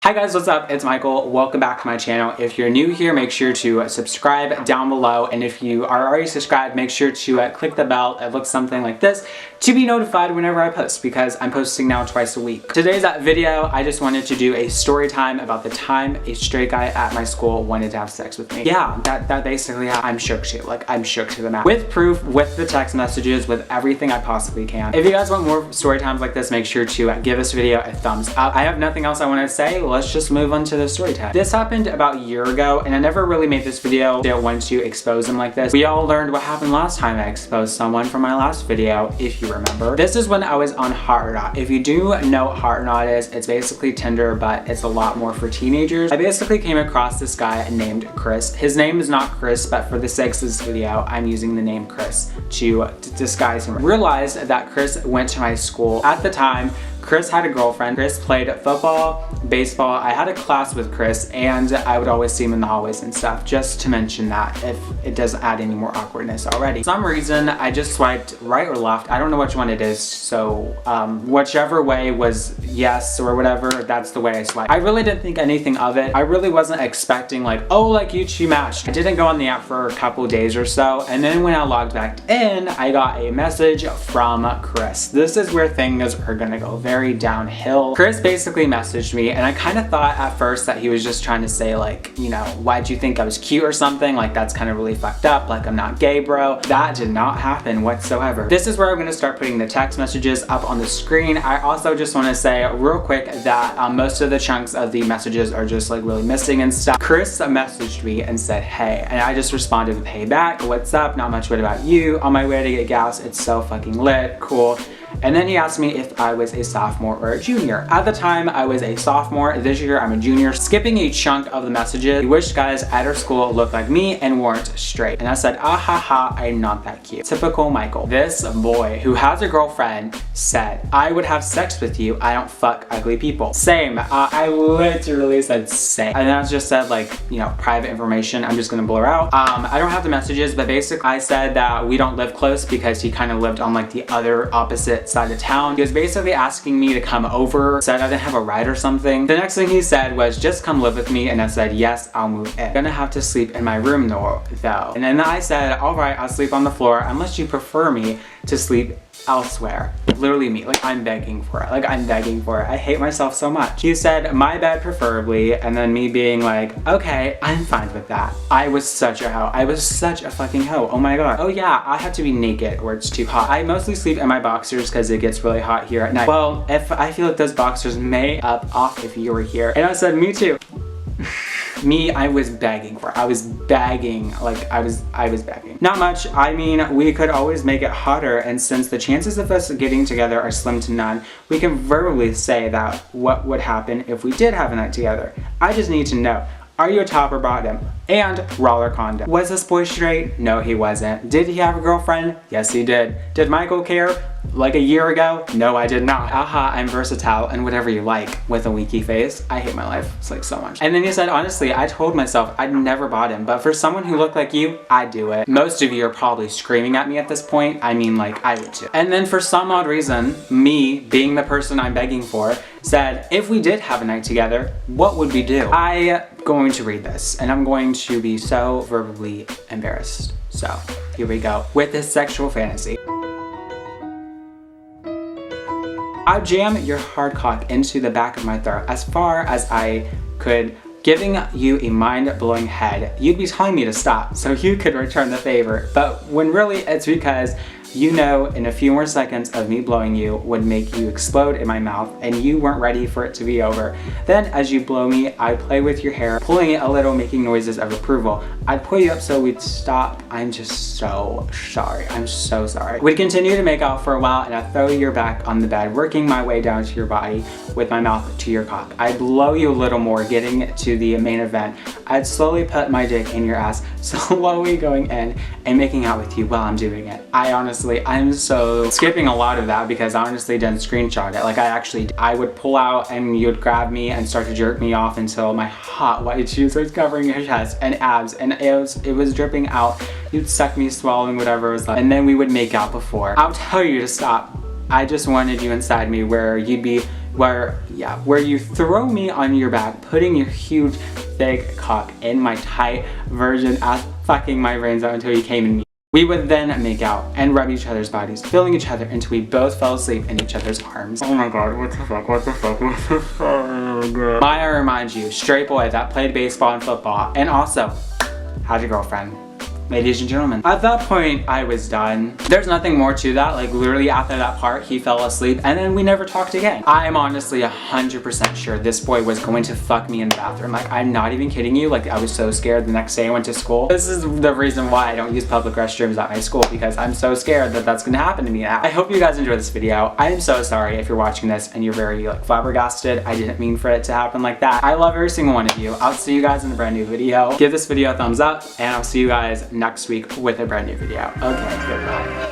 Hi guys, what's up? It's Michael. Welcome back to my channel. If you're new here, make sure to subscribe down below. And if you are already subscribed, make sure to click the bell. It looks something like this to be notified whenever I post, because I'm posting now twice a week. Today's video, I just wanted to do a story time about the time a straight guy at my school wanted to have sex with me. Yeah, that basically I'm shook to. Like, I'm shook to the max. With proof, with the text messages, with everything I possibly can. If you guys want more story times like this, make sure to give this video a thumbs up. I have nothing else I want to say. Let's just move on to the story time. This happened about a year ago, and I never really made this video. Didn't want to expose him like this. We all learned what happened last time I exposed someone from my last video, if you remember. This is when I was on Hot or Not. If you do know what Hot or Not is, it's basically Tinder, but it's a lot more for teenagers. I basically came across this guy named Chris. His name is not Chris, but for the sake of this video, I'm using the name Chris to disguise him. Realized that Chris went to my school. At the time, Chris had a girlfriend. Chris played football, baseball. I had a class with Chris, and I would always see him in the hallways and stuff, just to mention that if it doesn't add any more awkwardness already. For some reason, I just swiped right or left. I don't know which one it is, so whichever way was yes or whatever, that's the way I swiped. I really didn't think anything of it. I really wasn't expecting like, oh, like you two matched. I didn't go on the app for a couple days or so, and then when I logged back in, I got a message from Chris. This is where things are gonna go very downhill. Chris basically messaged me, and I kind of thought at first that he was just trying to say like, you know, why'd you think I was cute or something? Like, that's kind of really fucked up. Like, I'm not gay, bro. That did not happen whatsoever. This is where I'm going to start putting the text messages up on the screen. I also just want to say real quick that most of the chunks of the messages are just like really missing and stuff. Chris messaged me and said, hey, and I just responded with, hey back, what's up? Not much. What about you? On my way to get gas. It's so fucking lit. Cool. And then he asked me if I was a sophomore or a junior. At the time, I was a sophomore. This year, I'm a junior. Skipping a chunk of the messages, he wished guys at our school looked like me and weren't straight. And I said, ah ha ha, I'm not that cute. Typical Michael. This boy who has a girlfriend said, I would have sex with you. I don't fuck ugly people. Same. I literally said same. And I just said like, you know, private information. I'm just gonna blur out. I don't have the messages, but basically I said that we don't live close because he kind of lived on like the other opposite side of town. He was basically asking me to come over, said I didn't have a ride or something. The next thing he said was, just come live with me, and I said, yes, I'll move in. Gonna have to sleep in my room though. And then I said, all right, I'll sleep on the floor unless you prefer me to sleep elsewhere. Literally me, like I'm begging for it. Like I'm begging for it. I hate myself so much. He said, my bed preferably, and then me being like, okay, I'm fine with that. I was such a hoe. I was such a fucking hoe. Oh my god. Oh yeah, I have to be naked or it's too hot. I mostly sleep in my boxers because it gets really hot here at night. Well, if I feel like those boxers may off if you were here. And I said, me too. Me, I was begging for it. I was begging, like I was begging. Not much. I mean, we could always make it hotter, and since the chances of us getting together are slim to none, we can verbally say that what would happen if we did have a night together. I just need to know, are you a top or bottom? And raw or condom. Was this boy straight? No, he wasn't. Did he have a girlfriend? Yes, he did. Did Michael care? Like a year ago? No, I did not. Aha, I'm versatile and whatever you like, with a winky face. I hate my life. It's like so much. And then he said, honestly, I told myself I'd never bought him, but for someone who looked like you, I'd do it. Most of you are probably screaming at me at this point. I mean, like, I would too. And then for some odd reason, me, being the person I'm begging for, said, if we did have a night together, what would we do? I'm going to read this, and I'm going to be so verbally embarrassed. So, here we go. With this sexual fantasy. I jam your hard cock into the back of my throat as far as I could, giving you a mind-blowing head. You'd be telling me to stop so you could return the favor, but when really it's because you know in a few more seconds of me blowing you would make you explode in my mouth and you weren't ready for it to be over. Then as you blow me, I play with your hair, pulling it a little, making noises of approval. I'd pull you up so we'd stop. I'm just so sorry. I'm so sorry. We'd continue to make out for a while, and I'd throw your back on the bed, working my way down to your body with my mouth to your cock. I'd blow you a little more, getting to the main event. I'd slowly put my dick in your ass, slowly going in and making out with you while I'm doing it. I'm so skipping a lot of that because I honestly didn't screenshot it. Like I would pull out and you'd grab me and start to jerk me off until my hot white juice was covering your chest and abs, and it was dripping out. You'd suck me, swallowing whatever was left, and then we would make out before. I'll tell you to stop. I just wanted you inside me where you'd be where you throw me on your back, putting your huge, thick cock in my tight virgin ass, fucking my brains out until you came in me. We would then make out and rub each other's bodies, filling each other until we both fell asleep in each other's arms. Oh my god, what the fuck, what the fuck, what the fuck, oh my god. Maya reminds you, straight boy that played baseball and football, and also had a girlfriend. Ladies and gentlemen, at that point, I was done. There's nothing more to that. Like literally after that part, he fell asleep and then we never talked again. I am honestly 100% sure this boy was going to fuck me in the bathroom. Like, I'm not even kidding you. Like, I was so scared the next day I went to school. This is the reason why I don't use public restrooms at my school, because I'm so scared that that's gonna happen to me now. I hope you guys enjoyed this video. I am so sorry if you're watching this and you're very like flabbergasted. I didn't mean for it to happen like that. I love every single one of you. I'll see you guys in a brand new video. Give this video a thumbs up and I'll see you guys next week with a brand new video. Okay, goodbye.